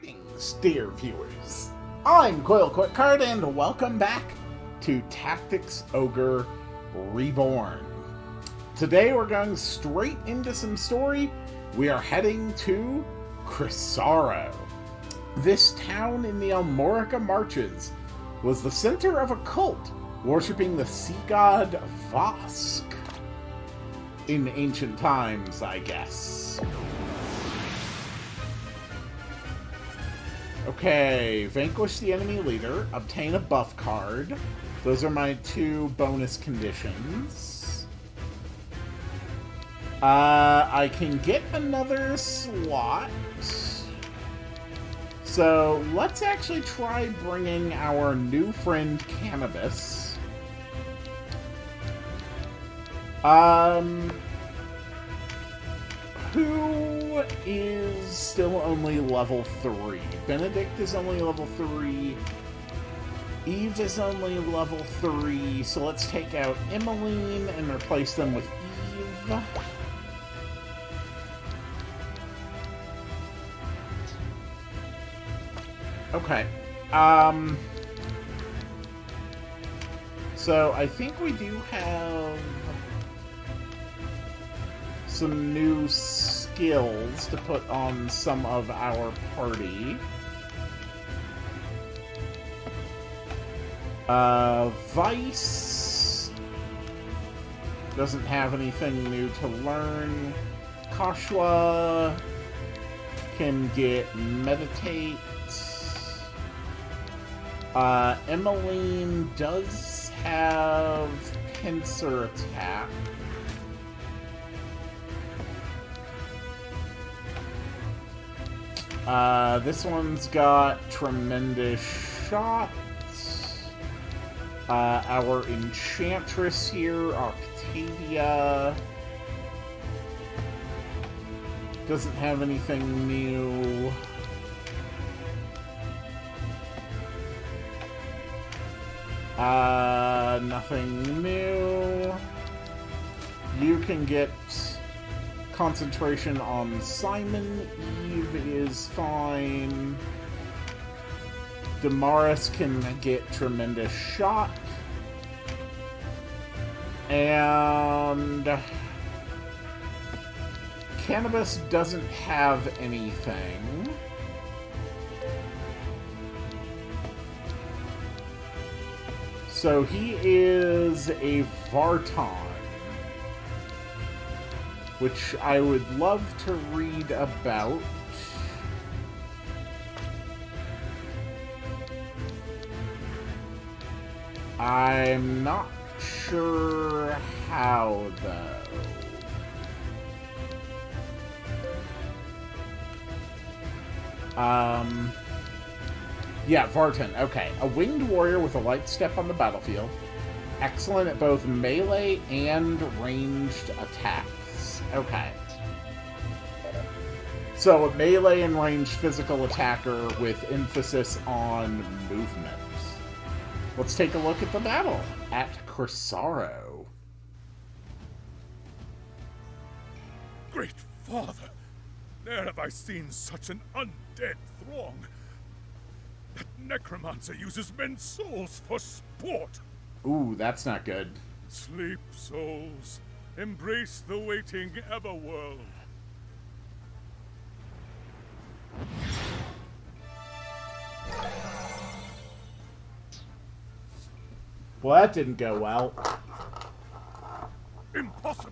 Greetings, dear viewers. I'm Coil Quickcard, and welcome back to Tactics Ogre Reborn. Today we're going straight into some story. We are heading to Crisaro. This town in the Almorica Marches was the center of a cult worshipping the sea god Vosk. In ancient times, I guess. Okay, vanquish the enemy leader, obtain a buff card. Those are my two bonus conditions. I can get another slot. So let's actually try bringing our new friend Cannabis. Who is still only level 3? Benedict is only level 3. Eve is only level 3. So let's take out Emmeline and replace them with Eve. Okay. So I think we do have some new skills to put on some of our party. Vice doesn't have anything new to learn. Kashwa can get Meditate. Emmeline does have Pincer Attack. This one's got Tremendous Shot. Our Enchantress here, Octavia, doesn't have anything new. Nothing new. You can get concentration on Simon. Eve is fine. Damaris can get Tremendous Shot. And Cannabis doesn't have anything. So he is a Vartan, which I would love to read about. I'm not sure how, though. Yeah, Vartan. Okay. A winged warrior with a light step on the battlefield. Excellent at both melee and ranged attacks. Okay. So, a melee and ranged physical attacker with emphasis on movement. Let's take a look at the battle at Crisaro. Great Father! Ne'er have I seen such an undead throng. That necromancer uses men's souls for sport. Ooh, that's not good. Sleep, souls. Embrace the waiting everworld. Well, that didn't go well. Impossible!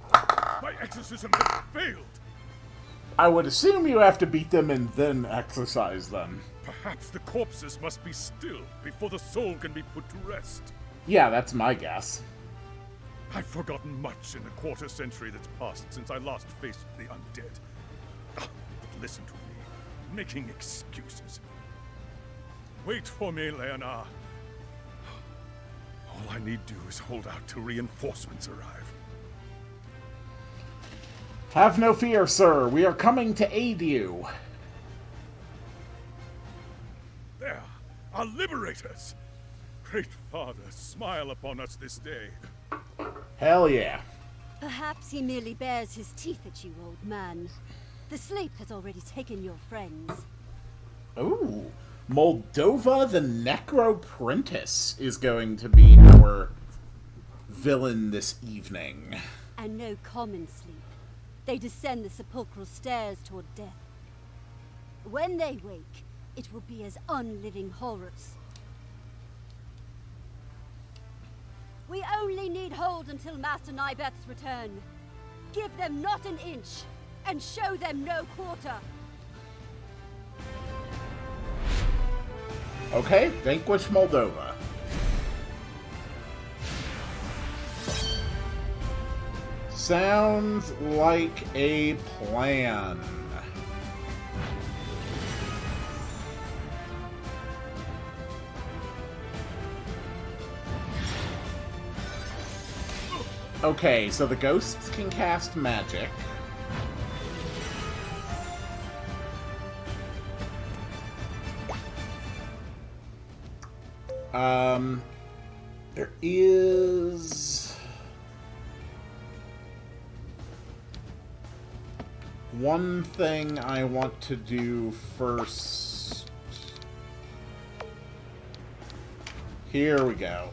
My exorcism has failed! I would assume you have to beat them and then exorcise them. Perhaps the corpses must be still before the soul can be put to rest. Yeah, that's my guess. I've forgotten much in the quarter century that's passed since I last faced the undead. But listen to me, making excuses. Wait for me, Leonard. All I need do is hold out till reinforcements arrive. Have no fear, sir. We are coming to aid you. There, our liberators! Great Father, smile upon us this day. Hell yeah. Perhaps he merely bares his teeth at you, old man. The sleep has already taken your friends. Ooh. Moldova the Necroprentice is going to be our villain this evening. And no common sleep. They descend the sepulchral stairs toward death. When they wake, it will be as unliving horrors. We only need hold until Master Nybeth's return. Give them not an inch, and show them no quarter. Okay, vanquish Moldova. Sounds like a plan. Okay, so the ghosts can cast magic. There is one thing I want to do first. Here we go.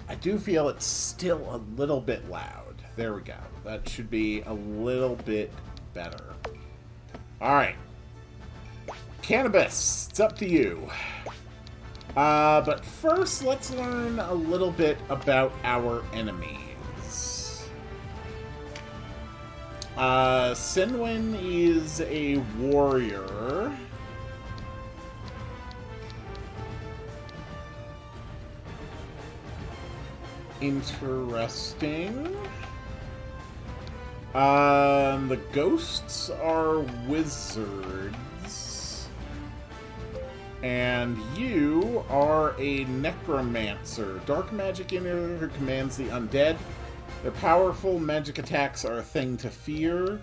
I do feel it's still a little bit loud. There we go. That should be a little bit better. Alright. Cannabis, it's up to you. But first, let's learn a little bit about our enemies. Sinwin is a warrior. Interesting. The ghosts are wizards. And you are a necromancer. Dark magic in her commands the undead. Their powerful magic attacks are a thing to fear.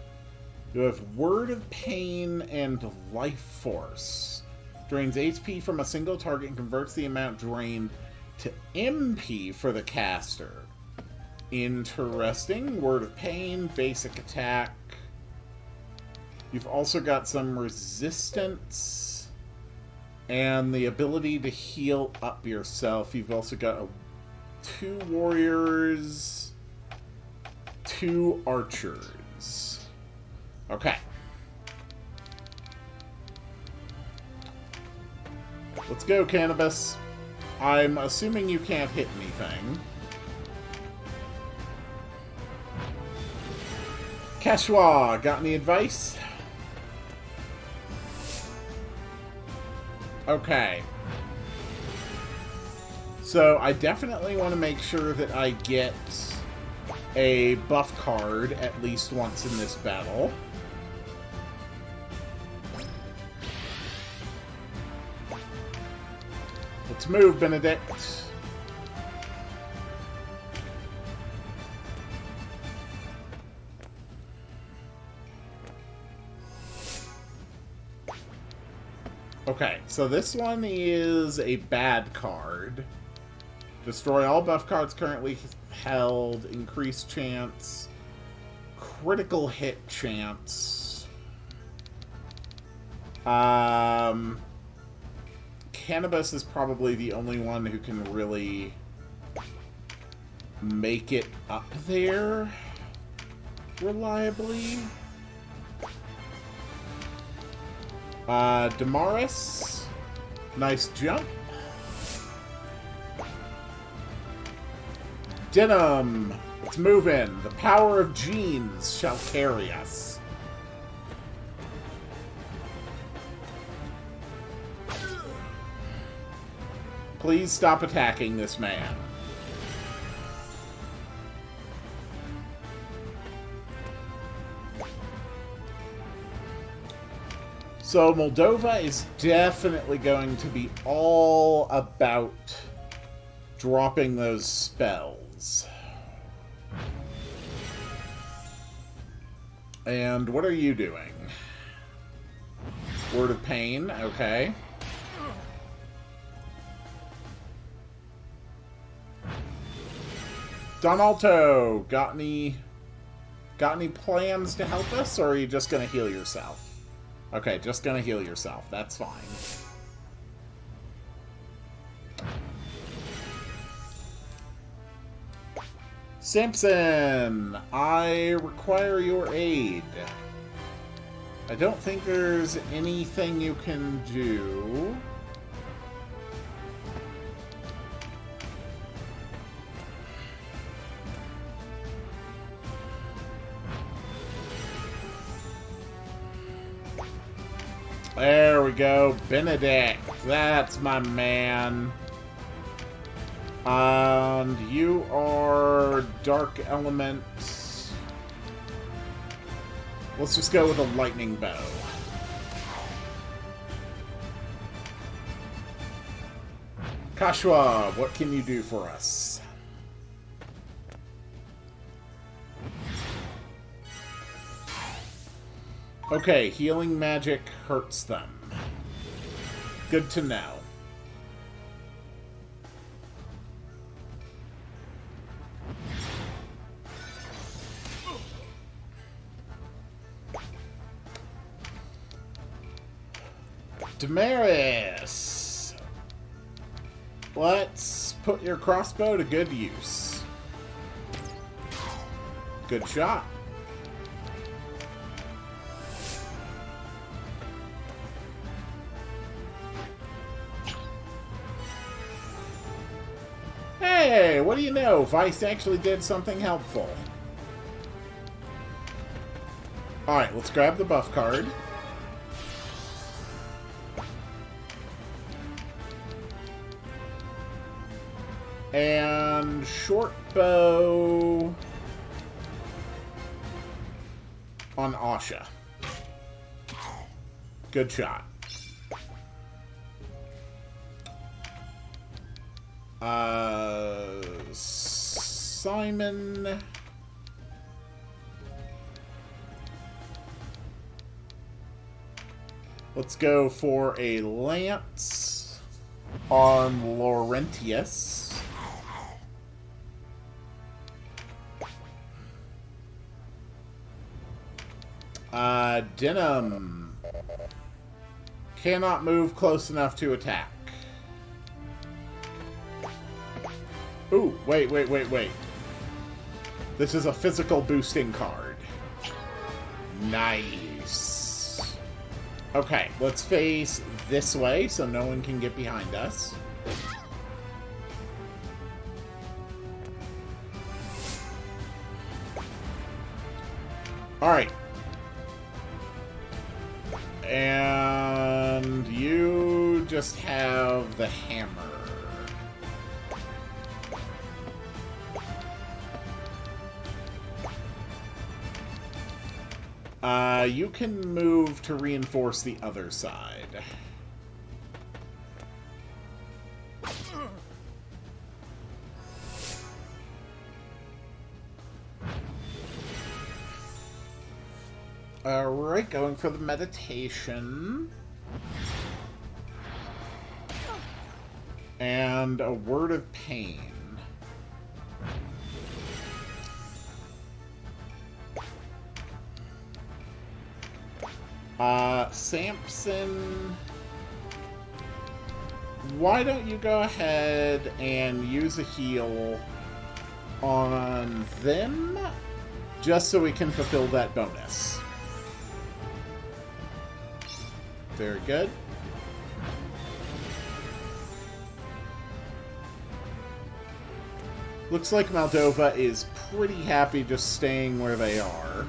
You have Word of Pain and Life Force. Drains HP from a single target and converts the amount drained to MP for the caster. Interesting. Word of Pain, basic attack. You've also got some resistance and the ability to heal up yourself. You've also got 2 warriors, 2 archers. Okay. Let's go, Cannabis. I'm assuming you can't hit anything. Keshwa, got any advice? Okay. So I definitely want to make sure that I get a buff card at least once in this battle. Let's move, Benedict. Okay, so this one is a bad card. Destroy all buff cards currently held. Increased chance. Critical hit chance. Cannabis is probably the only one who can really make it up there reliably. Damaris, nice jump. Denim, let's move in. The power of genes shall carry us. Please stop attacking this man. So Moldova is definitely going to be all about dropping those spells. And what are you doing? Word of Pain, okay. Donaldo, got any plans to help us, or are you just gonna heal yourself? Okay, just gonna heal yourself. That's fine. Simpson, I require your aid. I don't think there's anything you can do. There we go, Benedict. That's my man. And you are Dark Element. Let's just go with a lightning bow. Kashua, what can you do for us? Okay, healing magic hurts them. Good to know. Damaris! Let's put your crossbow to good use. Good shot. Hey, what do you know? Vice actually did something helpful. Alright, let's grab the buff card. And short bow on Asha. Good shot. Simon. Let's go for a lance on Laurentius. Denim cannot move close enough to attack. Ooh, wait. This is a physical boosting card. Nice. Okay, let's face this way so no one can get behind us. Alright. And you just have the hammer. You can move to reinforce the other side. Alright, going for the meditation. And a word of pain. Samson, why don't you go ahead and use a heal on them, just so we can fulfill that bonus. Very good. Looks like Moldova is pretty happy just staying where they are.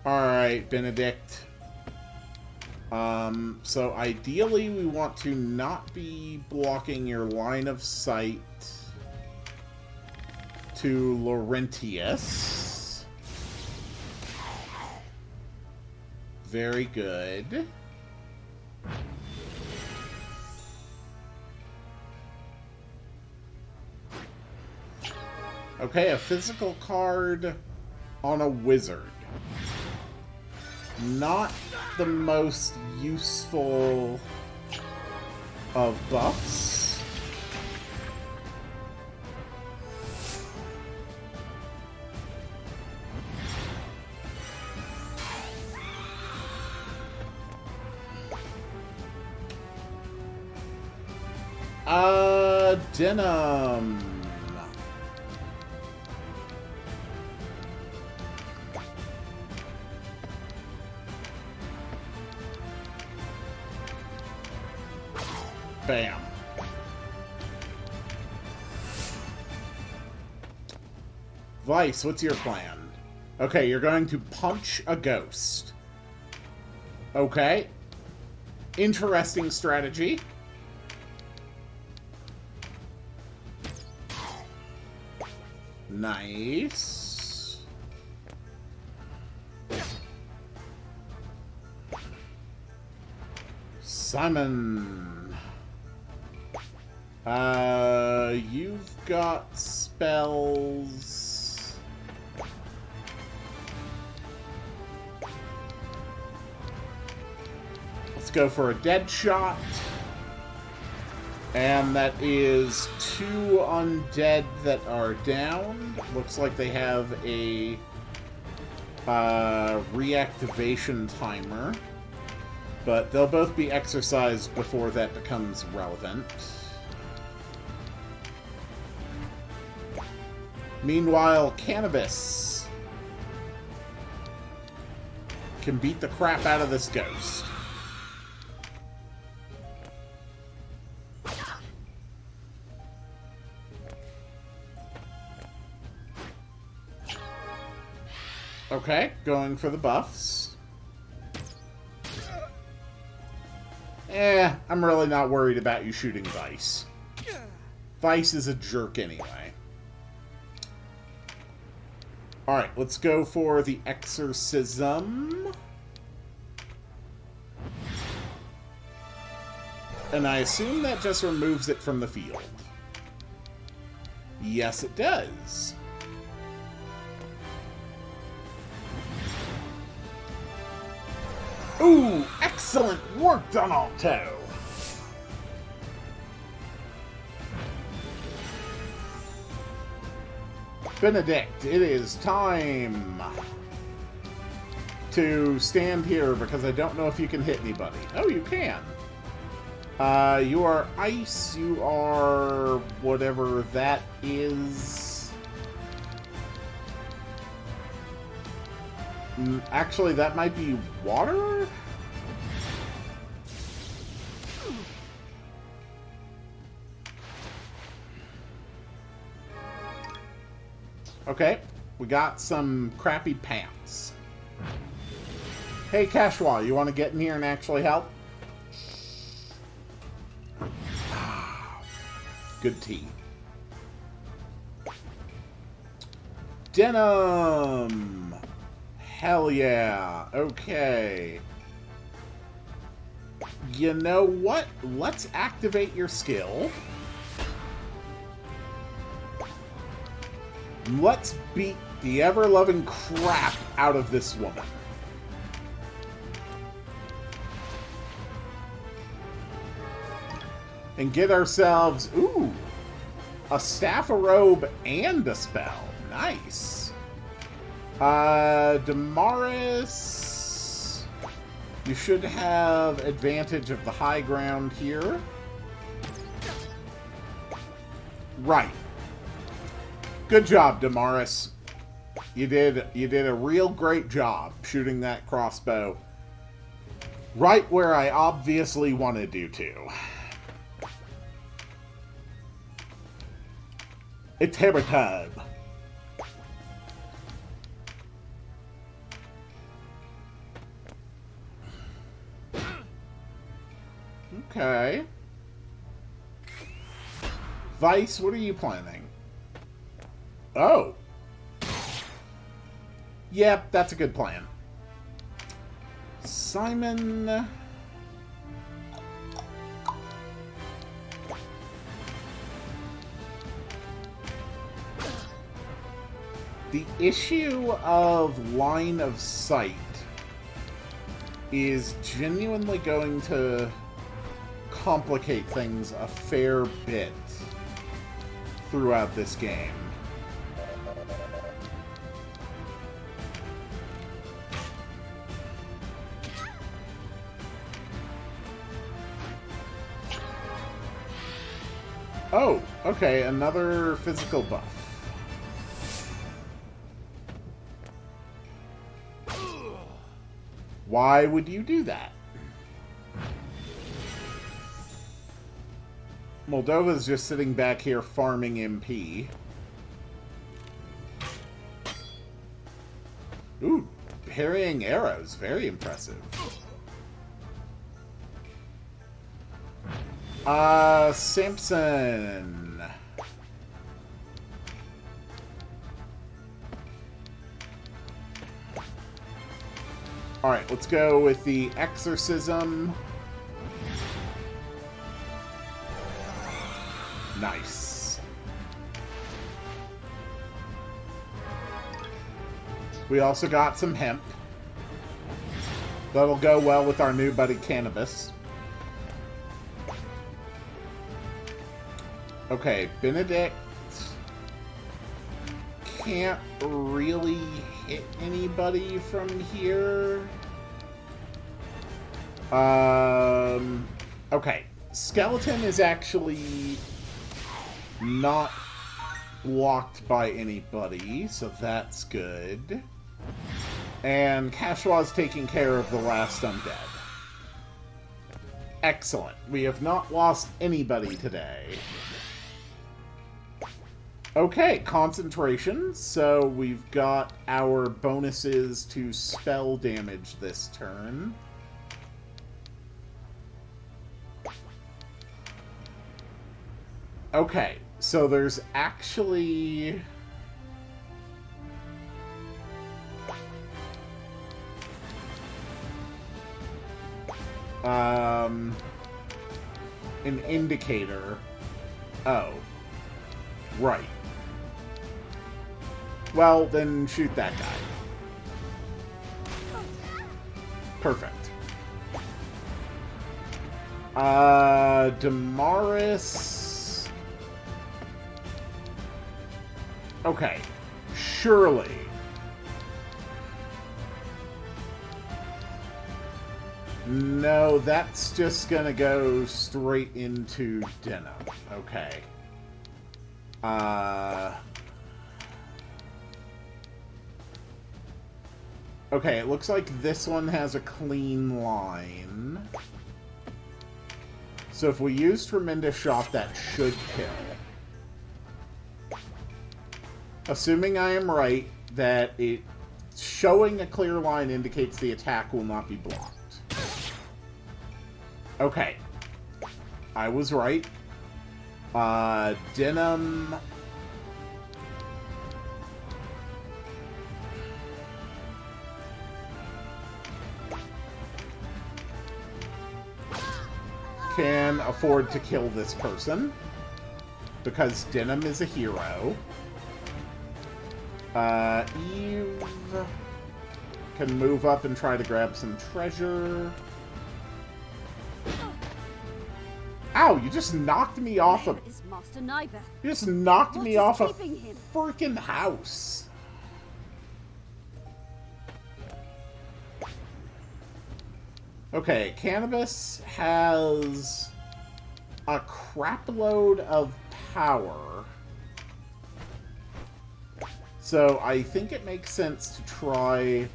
Alright, Benedict. So ideally we want to not be blocking your line of sight to Laurentius. Very good. Okay, a physical card on a wizard. Not the most useful of buffs. Denim. Bam. Vice, what's your plan? Okay, you're going to punch a ghost. Okay. Interesting strategy. Nice. Simon. You've got spells. Let's go for a dead shot. And that is 2 undead that are down. Looks like they have a reactivation timer. But they'll both be exercised before that becomes relevant. Meanwhile, Cannabis can beat the crap out of this ghost. Okay, going for the buffs. I'm really not worried about you shooting Vice. Vice is a jerk anyway. Alright, let's go for the Exorcism. And I assume that just removes it from the field. Yes, it does. Ooh, excellent work, Donaldo! Benedict, it is time to stand here because I don't know if you can hit anybody. Oh, you can. You are ice, you are whatever that is. Actually, that might be water? Okay, we got some crappy pants. Hey, Cashwa, you want to get in here and actually help? Good tea. Denim! Hell yeah. Okay. You know what? Let's activate your skill. Let's beat the ever-loving crap out of this woman. And get ourselves, ooh, a staff, a robe, and a spell. Nice. Damaris, you should have advantage of the high ground here. Right. Good job, Damaris. You did a real great job shooting that crossbow right where I obviously wanted you to. It's hammer time. Okay. Vice, what are you planning? Oh. Yep, that's a good plan. Simon. The issue of line of sight is genuinely going to complicate things a fair bit throughout this game. Oh, okay, another physical buff. Why would you do that? Moldova's just sitting back here farming MP. Ooh, parrying arrows. Very impressive. Samson. Alright, let's go with the exorcism. Nice. We also got some hemp. That'll go well with our new buddy Cannabis. Okay, Benedict can't really hit anybody from here. Okay. Skeleton is actually not blocked by anybody, so that's good. And Kashua's taking care of the last undead. Excellent. We have not lost anybody today. Okay, concentration. So we've got our bonuses to spell damage this turn. Okay, so there's actually... an indicator. Oh. Right. Well, then shoot that guy. Perfect. Damaris... Okay. Surely. No, that's just gonna go straight into Denim. Okay. Okay, it looks like this one has a clean line. So if we use Tremendous Shot, that should kill. Assuming I am right, that it showing a clear line indicates the attack will not be blocked. Okay. I was right. Denim... can afford to kill this person. Because Denim is a hero. Eve can move up and try to grab some treasure. Ow, you just knocked me off a... You just knocked me off a freaking house. Okay, Cannabis has a crap load of power. So I think it makes sense to try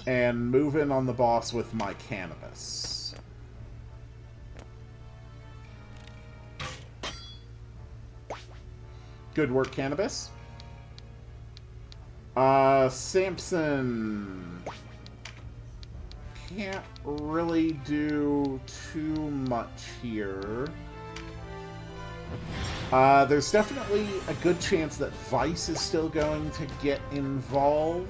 and move in on the boss with my Cannabis. Good work, Cannabis. Samson can't really do too much here. There's definitely a good chance that Vice is still going to get involved.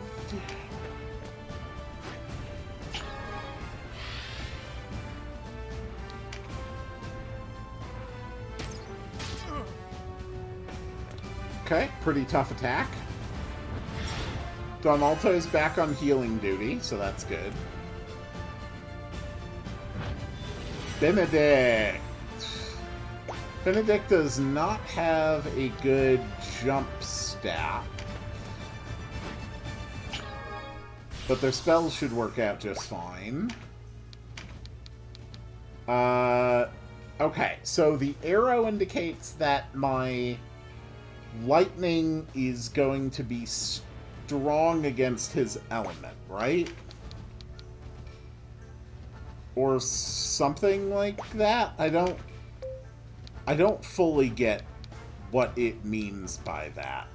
Okay, pretty tough attack. Donalto's back on healing duty, so that's good. Benedict! Benedict does not have a good jump stat. But their spells should work out just fine. Okay, so the arrow indicates that my lightning is going to be strong against his element, right? Or something like that? I don't fully get what it means by that.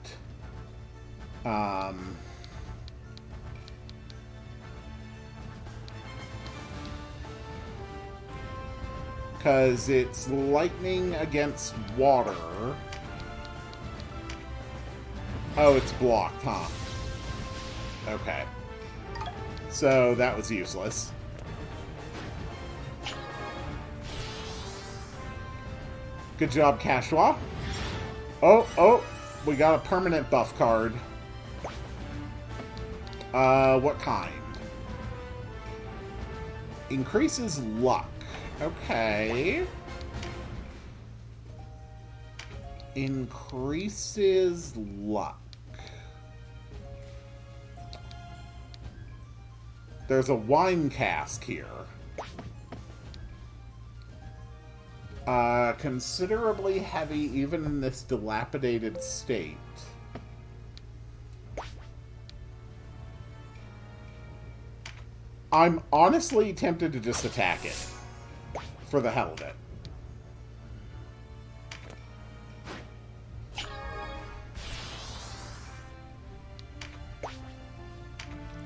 Because it's lightning against water. Oh, it's blocked, huh? Okay. So that was useless. Good job, Kashwa. Oh, we got a permanent buff card. What kind? Increases luck. Okay. Increases luck. There's a wine cask here. Considerably heavy even in this dilapidated state. I'm honestly tempted to just attack it. For the hell of it.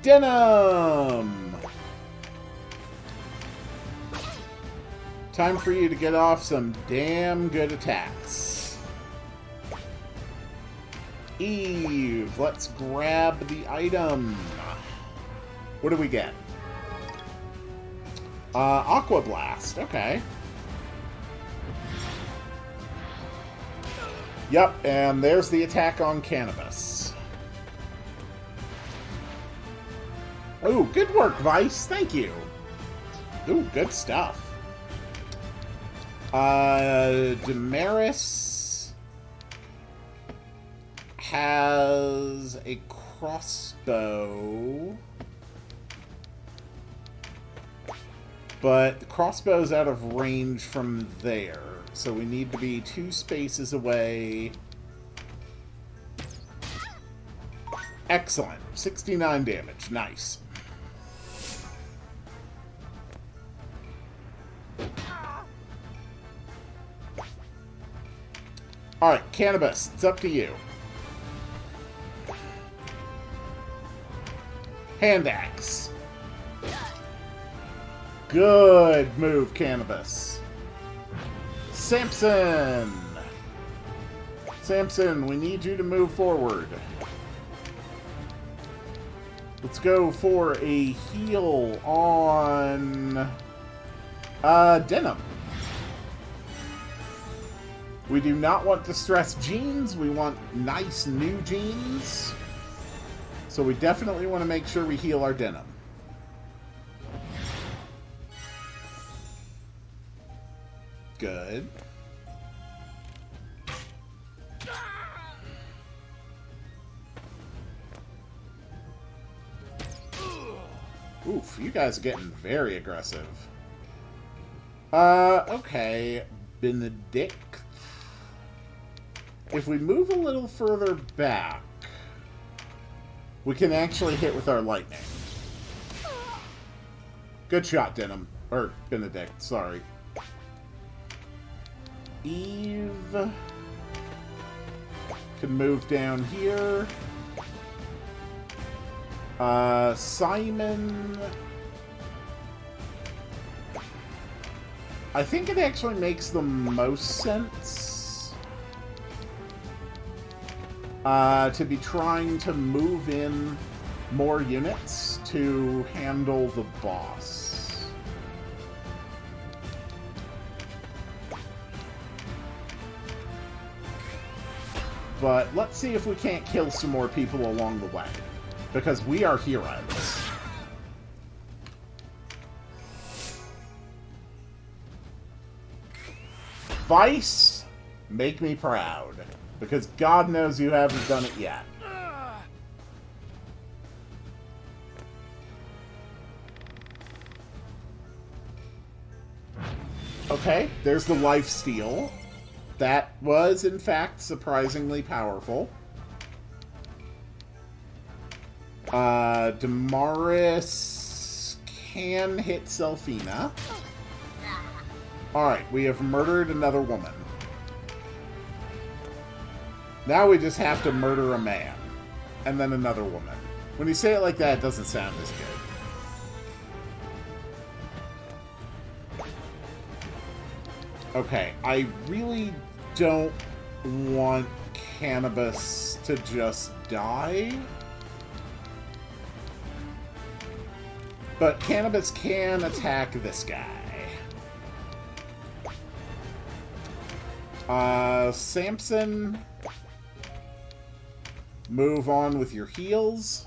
Denim! Time for you to get off some damn good attacks. Eve, let's grab the item. What do we get? Aqua Blast, okay. Yep, and there's the attack on Cannabis. Ooh, good work, Vice, thank you. Ooh, good stuff. Damaris has a crossbow. But the crossbow's out of range from there. So we need to be 2 spaces away. Excellent. 69 damage. Nice. Alright, Cannabis. It's up to you. Hand axe. Good move, Cannabis. Samson! Samson, we need you to move forward. Let's go for a heal on... Denim. We do not want distressed jeans. We want nice new jeans. So we definitely want to make sure we heal our Denim. Good. Oof, you guys are getting very aggressive. Okay. Benedict. If we move a little further back, we can actually hit with our lightning. Good shot, Denim. Or Benedict, sorry. Eve can move down here. Simon... I think it actually makes the most sense to be trying to move in more units to handle the boss. But let's see if we can't kill some more people along the way. Because we are heroes. Vice, Make me proud. Because God knows you haven't done it yet. Okay, there's the lifesteal. That was, in fact, surprisingly powerful. Damaris can hit Selfina. Alright, we have murdered another woman. Now we just have to murder a man. And then another woman. When you say it like that, it doesn't sound as good. Okay, I really don't want Cannabis to just die. But Cannabis can attack this guy. Samson, move on with your heals.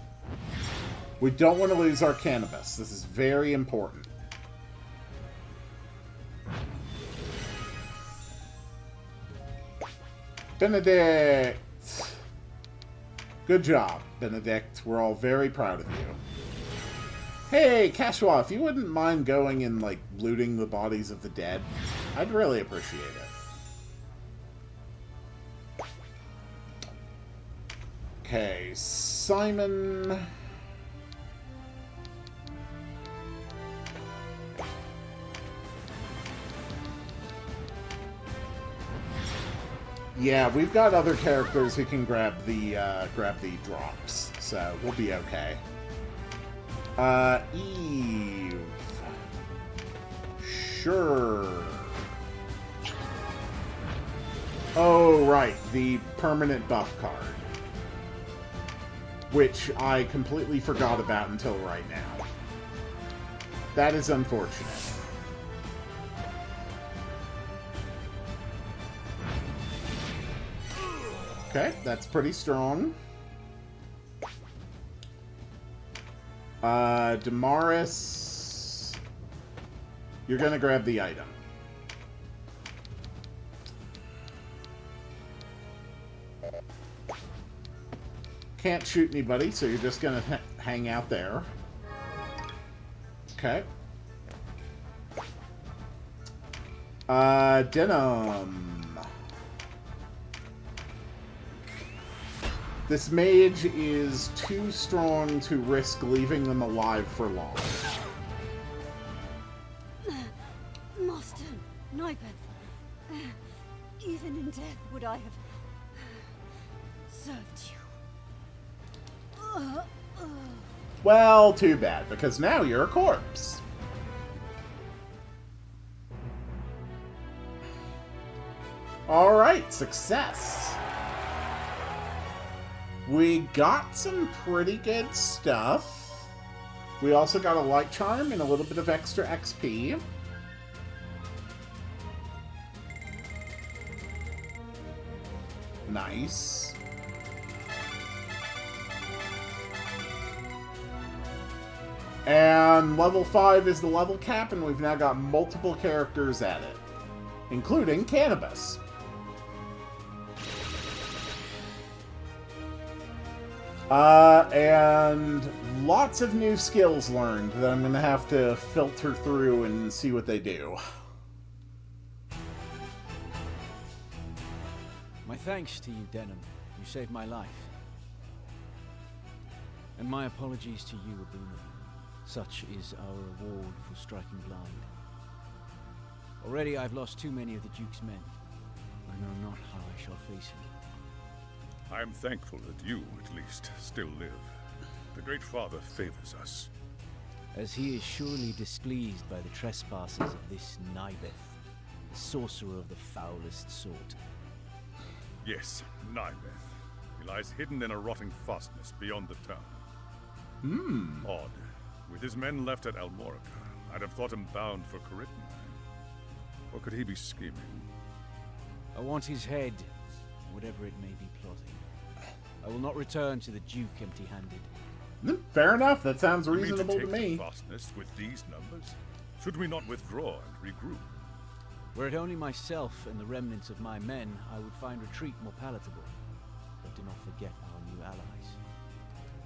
We don't want to lose our Cannabis. This is very important. Benedict! Good job, Benedict. We're all very proud of you. Hey, Kashwa, if you wouldn't mind going and, like, looting the bodies of the dead, I'd really appreciate it. Okay, Simon... Yeah, we've got other characters who can grab the drops, so we'll be okay. Eve. Sure. Oh, right, the permanent buff card. Which I completely forgot about until right now. That is unfortunate. Okay, that's pretty strong. Damaris, you're gonna grab the item. Can't shoot anybody, so you're just gonna hang out there. Okay. Denim. This mage is too strong to risk leaving them alive for long. Master Nybeth, even in death would I have served you. Well, too bad, because now you're a corpse. Alright, success. We got some pretty good stuff. We also got a light charm and a little bit of extra XP. Nice. And level 5 is the level cap, and we've now got multiple characters at it, including Cannabis. And lots of new skills learned that I'm going to have to filter through and see what they do. My thanks to you, Denim. You saved my life. And my apologies to you, Abuna. Such is our reward for striking blind. Already I've lost too many of the Duke's men. I know not how I shall face him. I am thankful that you, at least, still live. The Great Father favors us. As he is surely displeased by the trespasses of this Nybeth, the sorcerer of the foulest sort. Yes, Nybeth. He lies hidden in a rotting fastness beyond the town. Odd. With his men left at Almorica, I'd have thought him bound for Carittenheim. Or could he be scheming? I want his head, whatever it may be plotting. I will not return to the Duke empty-handed. Fair enough, that sounds reasonable to me. The fastness with these numbers? Should we not withdraw and regroup? Were it only myself and the remnants of my men, I would find retreat more palatable. But do not forget our new allies.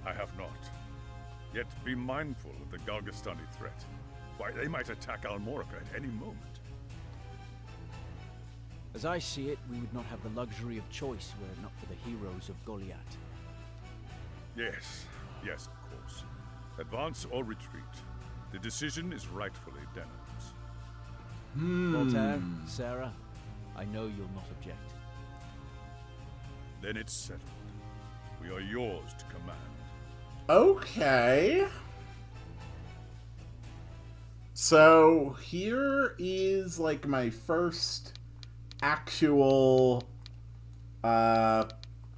I have not. Yet be mindful of the Gargastani threat. Why, they might attack Almorica at any moment. As I see it, we would not have the luxury of choice were it not for the heroes of Goliath. Yes, yes, of course. Advance or retreat. The decision is rightfully Denham's. Voltaire, Sarah, I know you'll not object. Then it's settled. We are yours to command. Okay. So here is like my first actual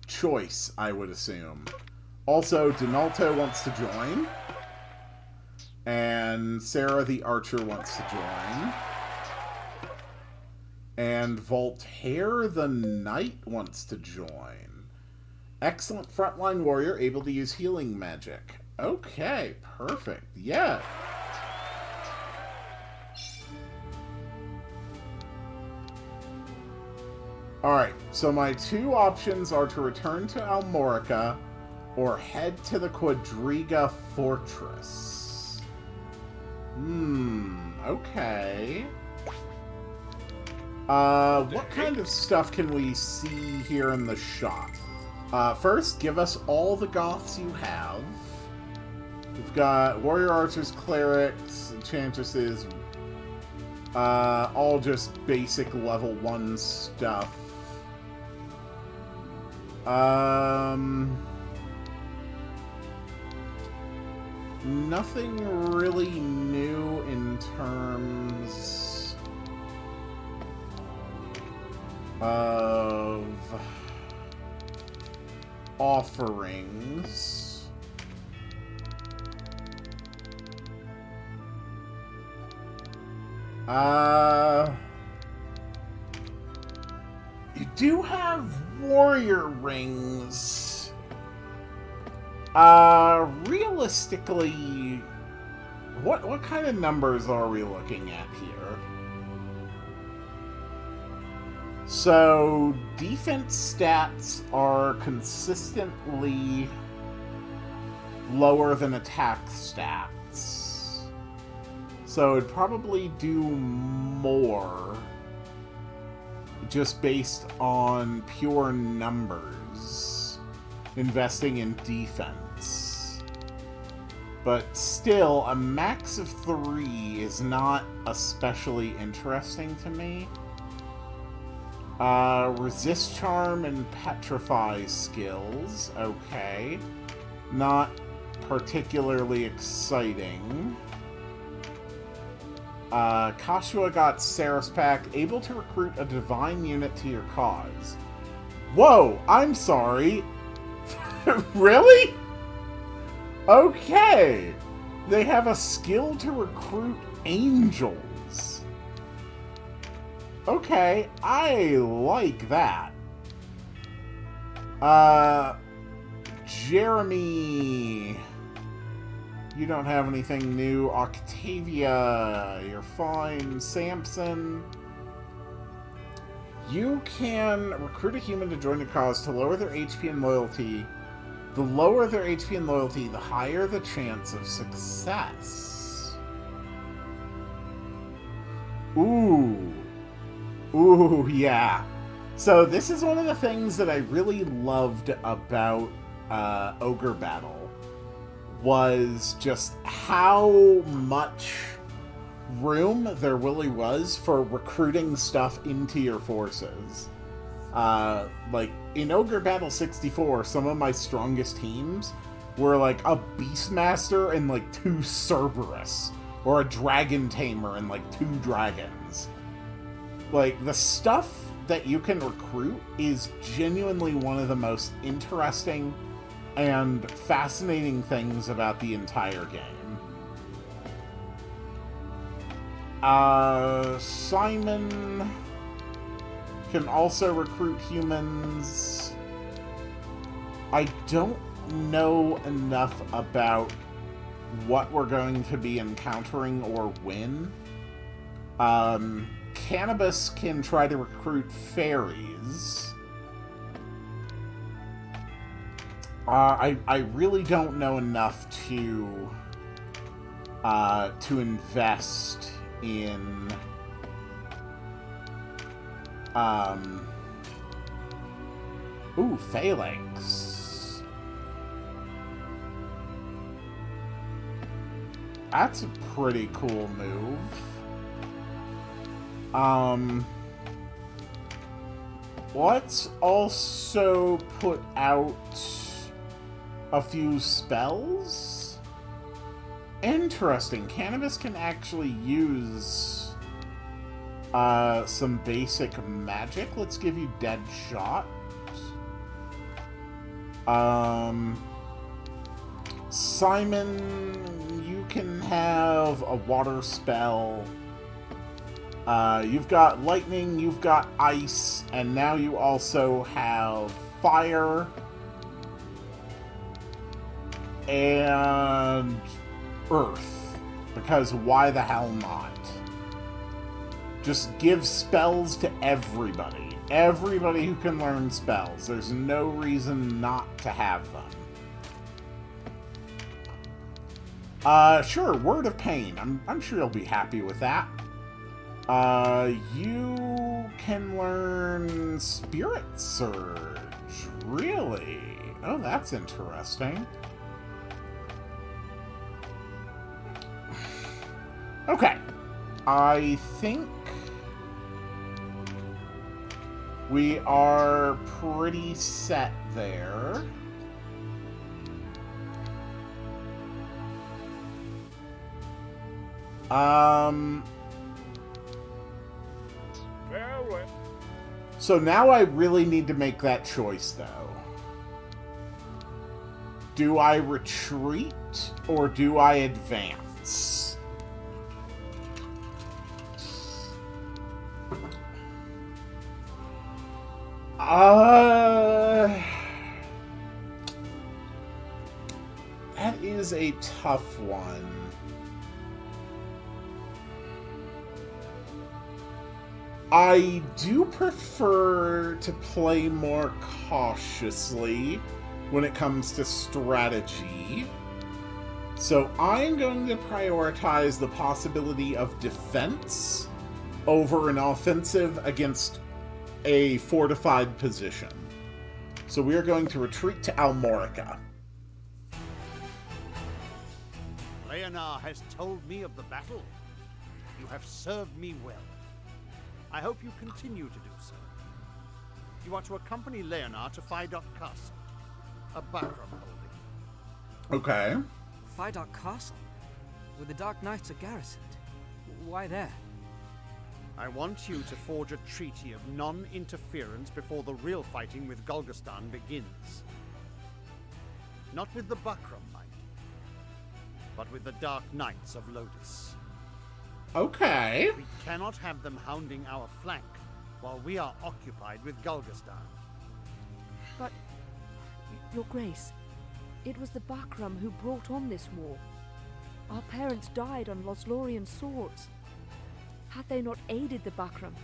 choice, I would assume. Also, Donalto wants to join. And Sarah the Archer wants to join. And Voltaire the Knight wants to join. Excellent frontline warrior, able to use healing magic. Okay, perfect. Yeah. Alright, so my two options are to return to Almorica or head to the Quadriga Fortress. Okay. What kind of stuff can we see here in the shop? First, give us all the Goths you have. We've got Warrior Archers, Clerics, Enchantresses, all just basic level 1 stuff. Nothing really new in terms of offerings. You do have warrior rings. Realistically, what kind of numbers are we looking at here? So, defense stats are consistently lower than attack stats. So it'd probably do more just based on pure numbers, investing in defense. But still, a max of 3 is not especially interesting to me. Resist Charm and Petrify skills, okay. Not particularly exciting. Kashua got Saris Pack, able to recruit a divine unit to your cause. Whoa, I'm sorry. Really? Okay. They have a skill to recruit angels. Okay, I like that. Jeremy, you don't have anything new. Octavia, you're fine. Samson, you can recruit a human to join your cause to lower their HP and loyalty. The lower their HP and loyalty, the higher the chance of success. Ooh. Ooh, yeah. So this is one of the things that I really loved about Ogre Battle, was just how much room there really was for recruiting stuff into your forces. Like, in Ogre Battle 64, some of my strongest teams were like a Beastmaster and like 2 Cerberus, or a Dragon Tamer and like 2 Dragons. Like, the stuff that you can recruit is genuinely one of the most interesting and fascinating things about the entire game. Simon can also recruit humans. I don't know enough about what we're going to be encountering or when. Cannabis can try to recruit fairies. I really don't know enough to invest in phalanx. That's a pretty cool move. Let's also put out a few spells. Interesting. Cannabis can actually use some basic magic. Let's give you Dead Shot. Simon, you can have a water spell. You've got lightning, you've got ice, and now you also have fire. And earth. Because why the hell not? Just give spells to everybody. Everybody who can learn spells. There's no reason not to have them. Sure, Word of Pain. I'm sure you'll be happy with that. You can learn Spirit Surge. Really? Oh, that's interesting. Okay. I think we are pretty set there. So now I really need to make that choice, though. Do I retreat or do I advance? That is a tough one. I do prefer to play more cautiously when it comes to strategy. So I'm going to prioritize the possibility of defense over an offensive against a fortified position. So we are going to retreat to Almorica. Leonard has told me of the battle. You have served me well. I hope you continue to do so. You are to accompany Leonard to Fidok Castle, a Bakram holding. Okay. Fidok Castle? Where the Dark Knights are garrisoned? Why there? I want you to forge a treaty of non-interference before the real fighting with Golgastan begins. Not with the Bakram, mind you, but with the Dark Knights of Lotus. Okay. We cannot have them hounding our flank while we are occupied with Golgastan. But, Your Grace, it was the Bakram who brought on this war. Our parents died on Loslorian swords. Had they not aided the Bakram,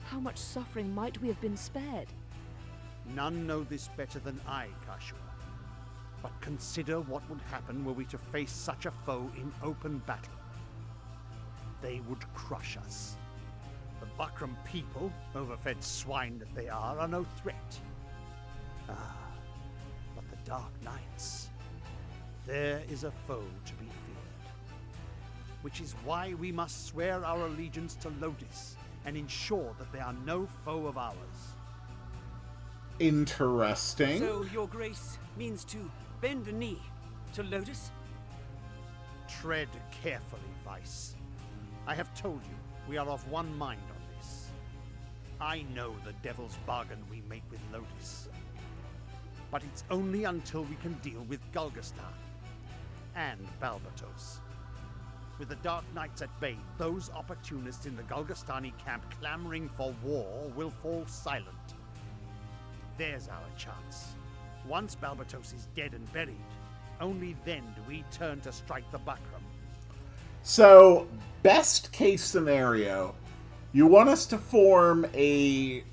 how much suffering might we have been spared? None know this better than I, Kashua. But consider what would happen were we to face such a foe in open battle. They would crush us. The Bakram people, overfed swine that they are no threat. But the Dark Knights, there is a foe to be feared. Which is why we must swear our allegiance to Lotus and ensure that they are no foe of ours. Interesting. So, Your Grace means to bend the knee to Lotus? Tread carefully, Vice. I have told you, we are of one mind on this. I know the devil's bargain we make with Lotus. But it's only until we can deal with Golgastan and Balbatos. With the Dark Knights at bay, those opportunists in the Golgastani camp clamoring for war will fall silent. There's our chance. Once Balbatos is dead and buried, only then do we turn to strike the Bakram. So, best case scenario, You want us to form a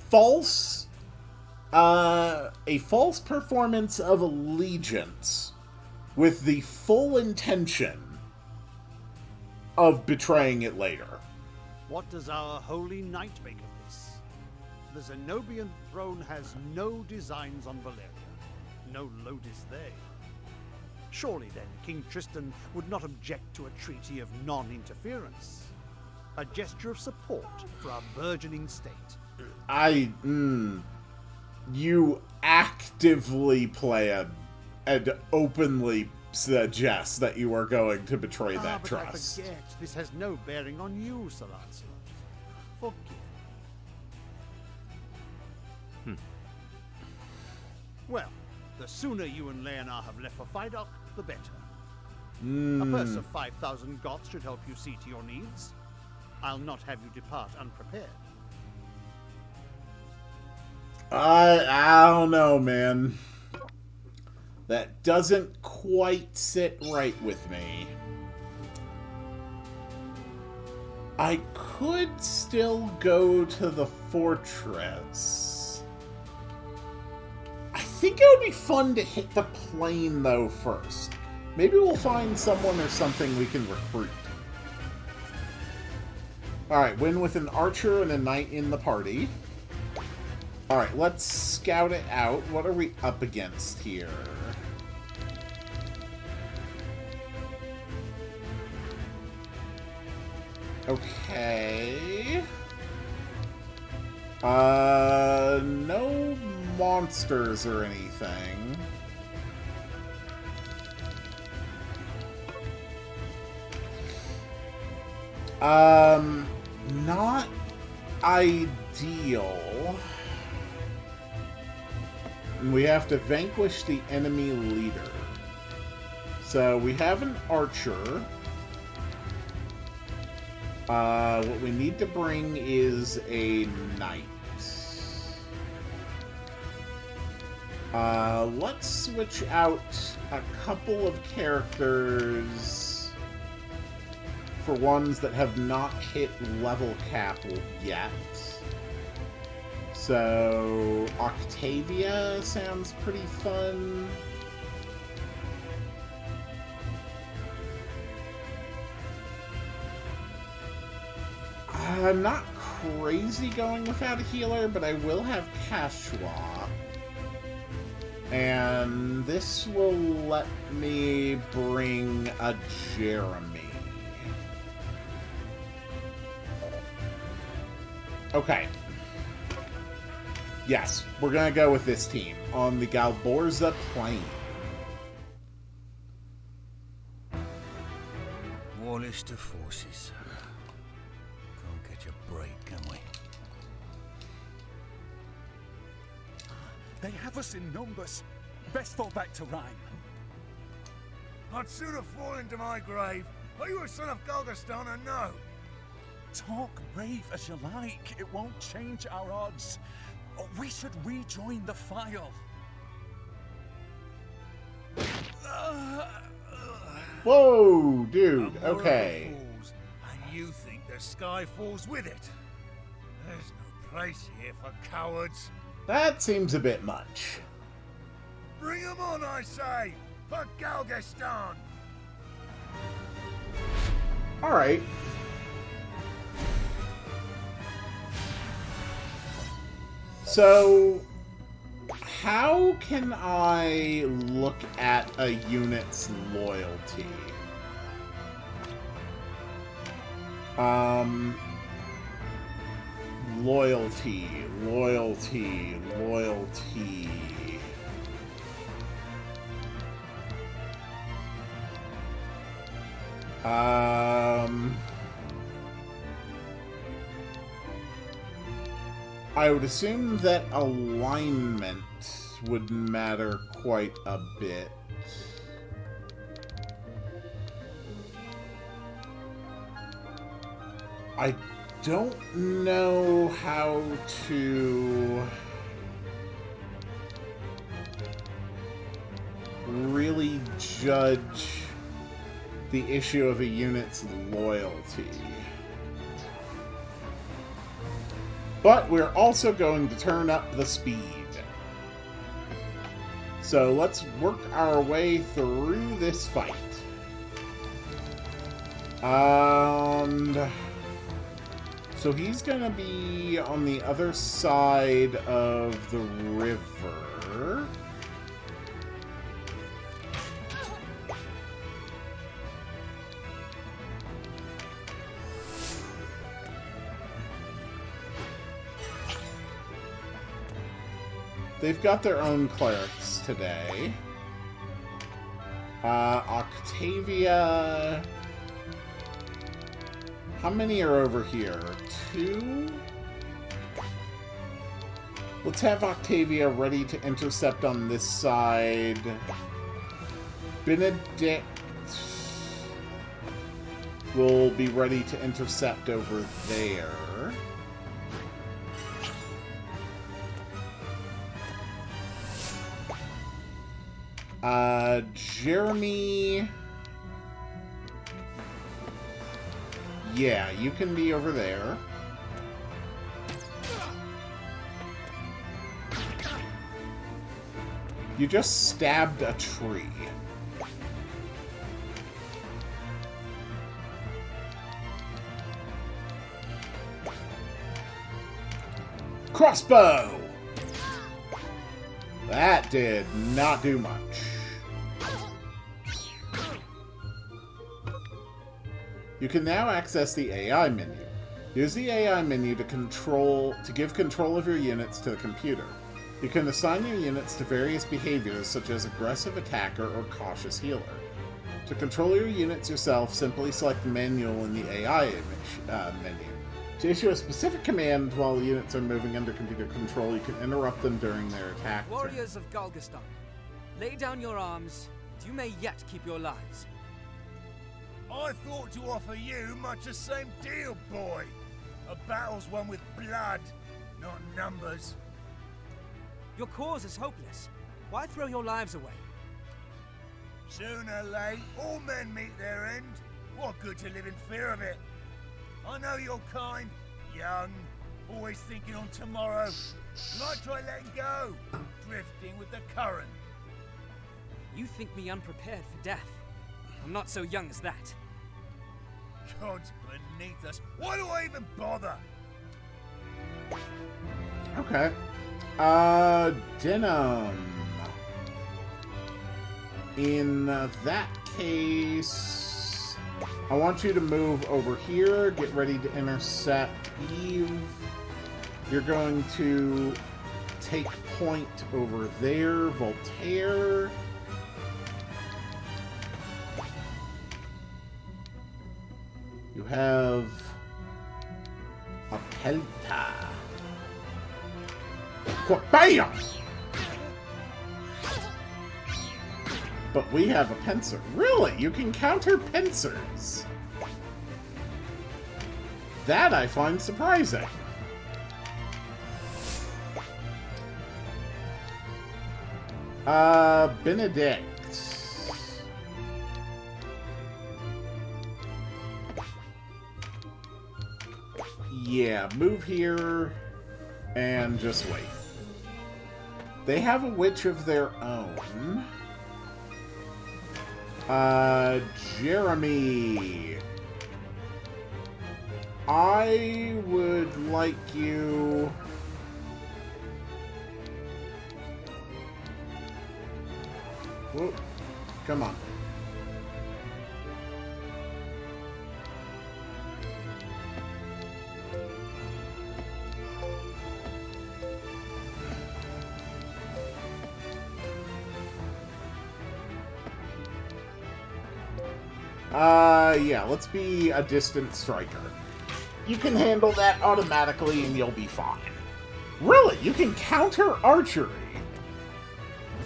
false performance of allegiance with the full intention of betraying it later. What does our holy knight make of this? The Zenobian throne has no designs on Valeria. No Lodis there. Surely then, King Tristan would not object to a treaty of non-interference. A gesture of support for our burgeoning state. You actively and openly suggest that you are going to betray that but trust. I forget, this has no bearing on you, Sir Lancelot. Forgive me. Well, the sooner you and Leonard have left for Fidok, the better. A purse of 5,000 Goths should help you see to your needs. I'll not have you depart unprepared. I don't know, man. That doesn't quite sit right with me. I could still go to the fortress. I think it would be fun to hit the plane, though, first. Maybe we'll find someone or something we can recruit. Alright, win with an archer and a knight in the party. Alright, let's scout it out. What are we up against here? Okay. No monsters or anything. Not ideal. We have to vanquish the enemy leader. So we have an archer. What we need to bring is a knight. Let's switch out a couple of characters for ones that have not hit level cap yet. So, Octavia sounds pretty fun. I'm not crazy going without a healer, but I will have Kashwa. And this will let me bring a Jeremy. Okay. Yes, we're gonna go with this team on the Galborza Plain. War list of forces. Can't catch a break, can we? They have us in numbers. Best fall back to Rhyme. I'd sooner fall into my grave. Are you a son of Galgastan or no? Talk brave as you like. It won't change our odds. We should rejoin the file. Whoa, dude, A war okay. falls, and you think the sky falls with it? There's no place here for cowards. That seems a bit much. Bring them on, I say, for Galgastan. Alright. So, how can I look at a unit's loyalty? Loyalty. I would assume that alignment would matter quite a bit. I don't know how to really judge the issue of a unit's loyalty. But we're also going to turn up the speed. So let's work our way through this fight. So he's gonna be on the other side of the river. They've got their own clerics today. Octavia... How many are over here? 2? Let's have Octavia ready to intercept on this side. Benedict will be ready to intercept over there. Jeremy... Yeah, you can be over there. You just stabbed a tree. Crossbow! That did not do much. You can now access the AI menu. Use the AI menu to give control of your units to the computer. You can assign your units to various behaviors such as aggressive attacker or cautious healer. To control your units yourself, simply select the manual in the AI menu. To issue a specific command while units are moving under computer control, you can interrupt them during their attack turn. Warriors of Galgastan, lay down your arms, and you may yet keep your lives. I thought to offer you much the same deal, boy. A battle's won with blood, not numbers. Your cause is hopeless. Why throw your lives away? Sooner or late, all men meet their end. What good to live in fear of it? I know you're kind, young, always thinking on tomorrow. You might try letting go, drifting with the current. You think me unprepared for death. I'm not so young as that. God's beneath us. Why do I even bother? Okay. Denim. In that case, I want you to move over here. Get ready to intercept Eve. You're going to take point over there. Voltaire. You have a Pelta. Bam! But we have a pincer. Really? You can counter pincers? That I find surprising. Benedict. Yeah, move here and just wait. They have a witch of their own. Jeremy. I would like you... Whoa, come on. Yeah, let's be a distant striker. You can handle that automatically and you'll be fine. Really? You can counter archery?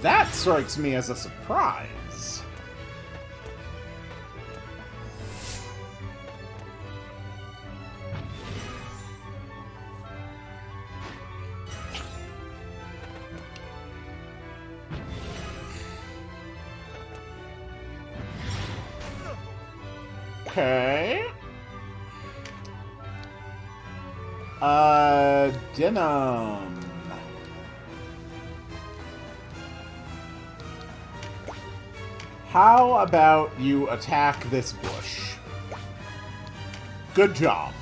That strikes me as a surprise. Okay. Denim. How about you attack this bush? Good job.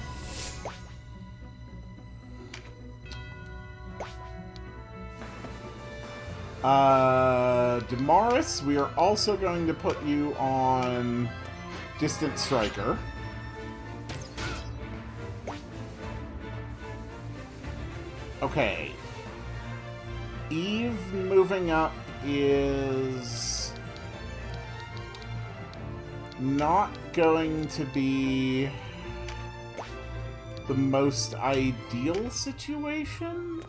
Damaris, we are also going to put you on Distant Striker. Okay. Eve moving up is not going to be the most ideal situation,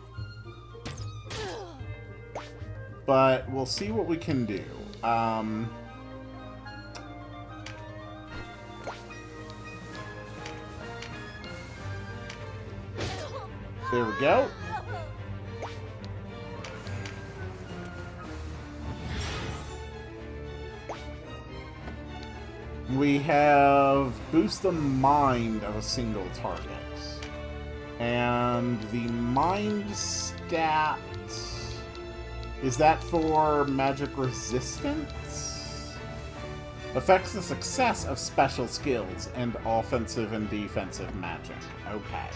but we'll see what we can do. There we go. We have boost the mind of a single target. And the mind stat... Is that for magic resistance? Affects the success of special skills and offensive and defensive magic. Okay.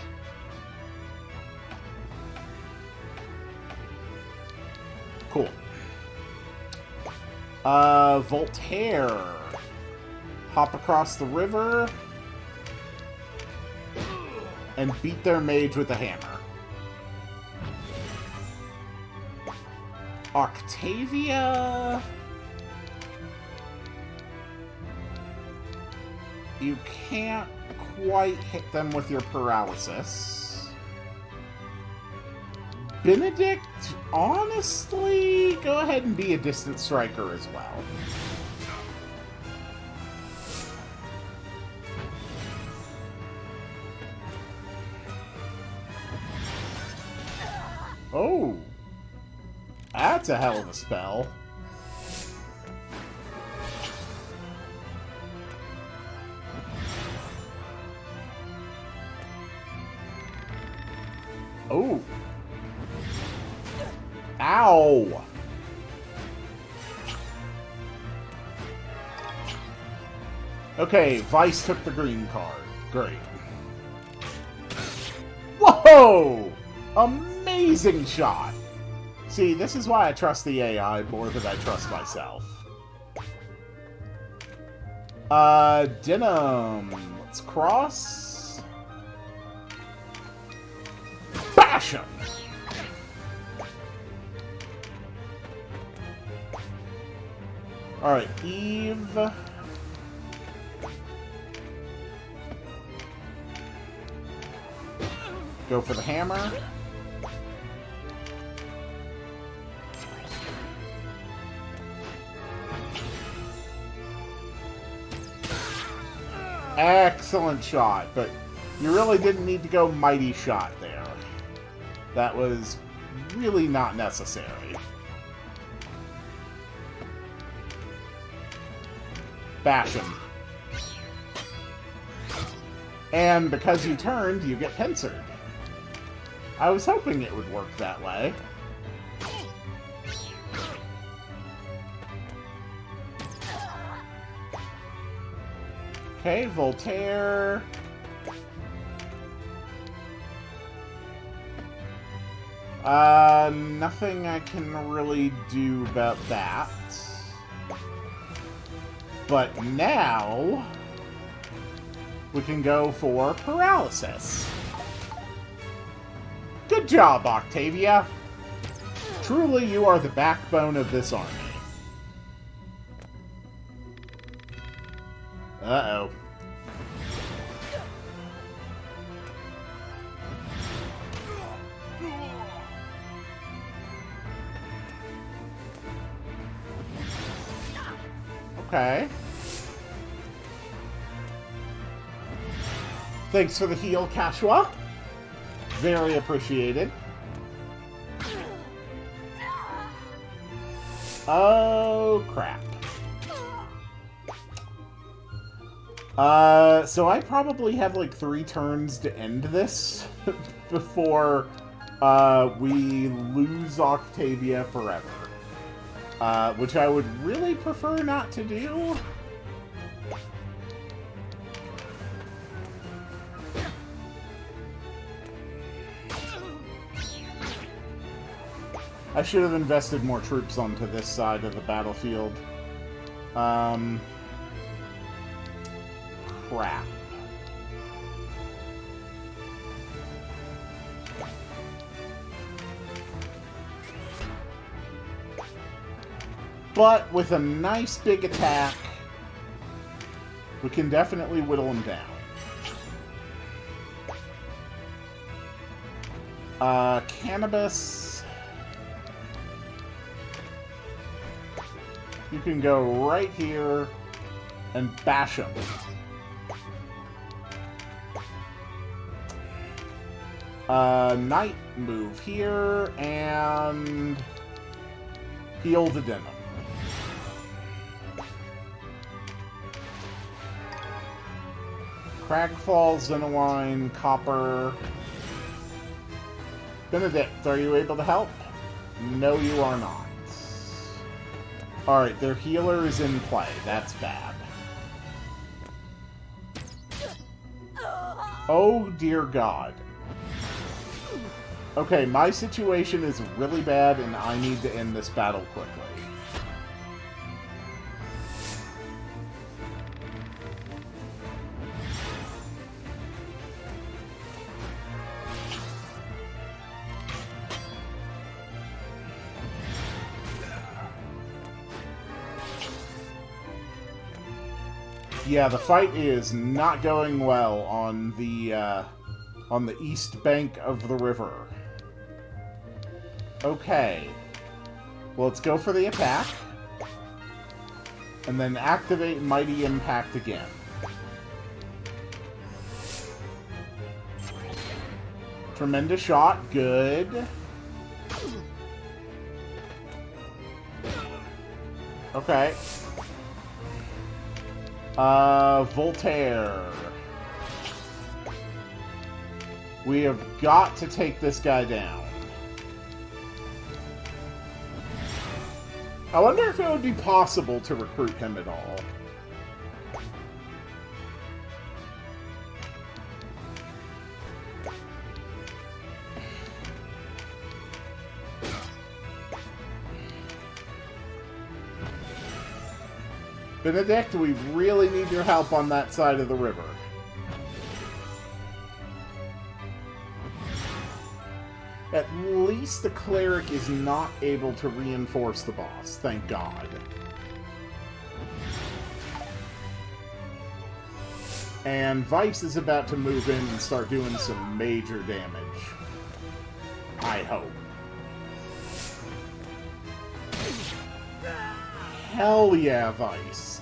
Cool. Voltaire. Hop across the river and beat their mage with a hammer. Octavia. You can't quite hit them with your paralysis. Benedict, honestly, go ahead and be a distant striker as well. Oh, that's a hell of a spell. Oh. Ow. Okay, Vice took the green card. Great. Whoa! Amazing shot! See, this is why I trust the AI more than I trust myself. Denim. Let's cross. Bash him! Alright, Eve. Go for the hammer. Excellent shot, but you really didn't need to go mighty shot there. That was really not necessary. Bash him. And because you turned, you get pincered. I was hoping it would work that way. Okay, Voltaire. Nothing I can really do about that. But now, we can go for paralysis. Good job, Octavia. Truly, you are the backbone of this army. Uh-oh. Okay. Thanks for the heal, Kashua. Very appreciated. Oh, crap. So I probably have like 3 turns to end this before we lose Octavia forever. Which I would really prefer not to do. I should have invested more troops onto this side of the battlefield. Crap. But with a nice big attack, we can definitely whittle him down. Cannabis. You can go right here and bash him. Knight, move here and heal the denim. Cragfall, Zenowine, Copper. Benedict, are you able to help? No, you are not. Alright, their healer is in play. That's bad. Oh, dear God. Okay, my situation is really bad, and I need to end this battle quickly. Yeah, the fight is not going well on the east bank of the river. Okay. Well, let's go for the attack. And then activate Mighty Impact again. Tremendous shot. Good. Okay. Voltaire. We have got to take this guy down. I wonder if it would be possible to recruit him at all. Benedict, we really need your help on that side of the river. At least the cleric is not able to reinforce the boss, thank God. And Vice is about to move in and start doing some major damage. I hope. Hell yeah, Vice.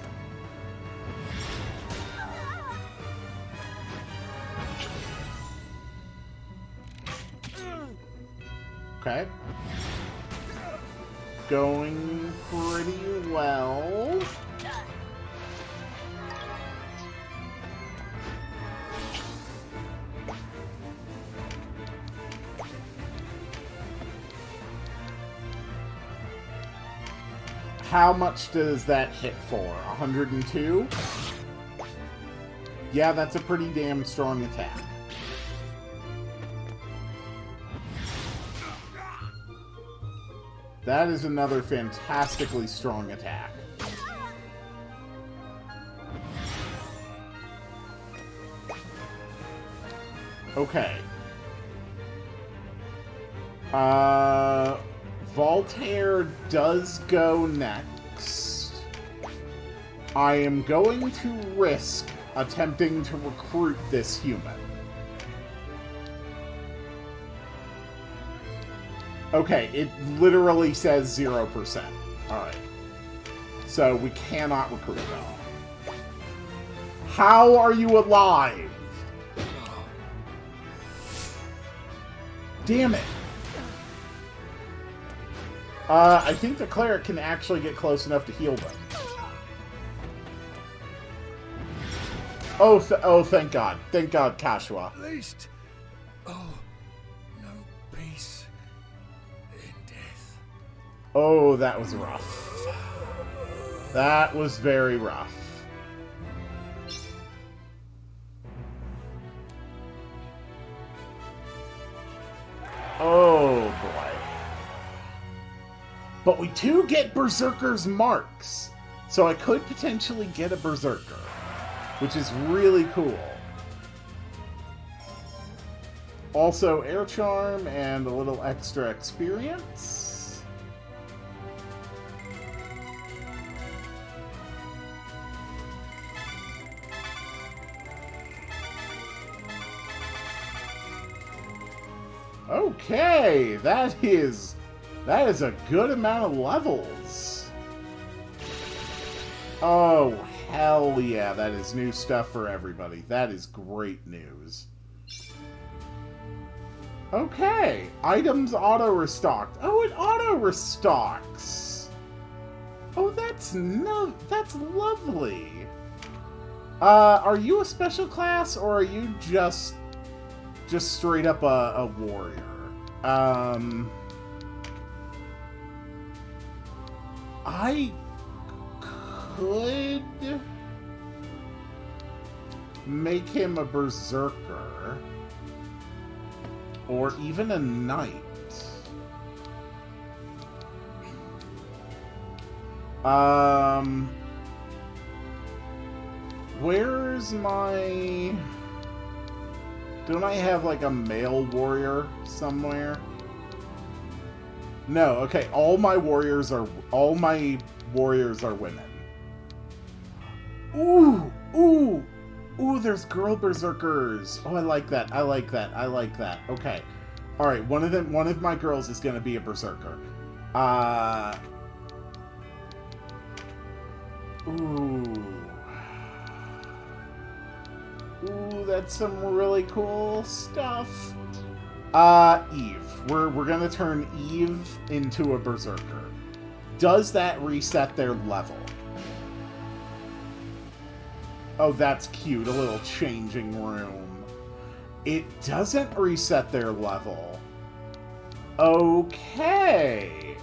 Okay. Going pretty well. How much does that hit for? 102? Yeah, that's a pretty damn strong attack. That is another fantastically strong attack. Okay. Voltaire does go next. I am going to risk attempting to recruit this human. Okay, it literally says 0%. Alright. So we cannot recruit them. How are you alive? Damn it. I think the cleric can actually get close enough to heal them. Oh, thank God. Thank God, Kashua. At least... Oh, Oh, that was rough. That was very rough. Oh, boy. But we do get Berserker's marks. So I could potentially get a Berserker, which is really cool. Also, Air Charm and a little extra experience. Okay, that is a good amount of levels. Oh, hell yeah, that is new stuff for everybody. That is great news. Okay, items auto-restocked. Oh, it auto-restocks. Oh, that's lovely. Are you a special class, or are you just straight up a warrior? I could make him a berserker, or even a knight. Where's my... Don't I have, like, a male warrior somewhere? No, okay, all my warriors are women. Ooh, ooh, ooh, there's girl berserkers. Oh, I like that, I like that, I like that. Okay. Alright, one of my girls is gonna be a berserker. Ooh. Ooh, that's some really cool stuff. Eve. We're gonna turn Eve into a berserker. Does that reset their level? Oh, that's cute. A little changing room. It doesn't reset their level. Okay.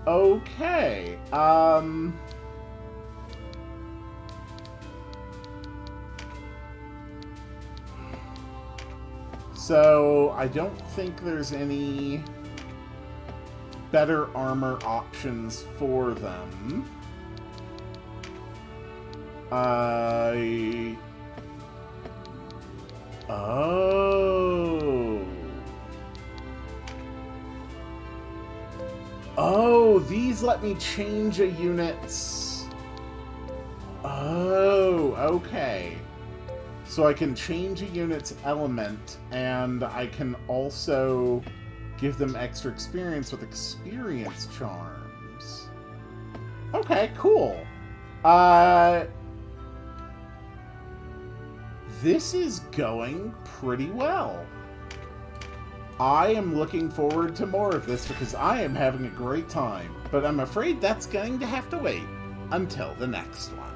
Okay. So, I don't think there's any better armor options for them. Oh. Oh, these let me change a unit's... Oh, okay. So I can change a unit's element, and I can also give them extra experience with experience charms. Okay, cool. This is going pretty well. I am looking forward to more of this because I am having a great time, but I'm afraid that's going to have to wait until the next one.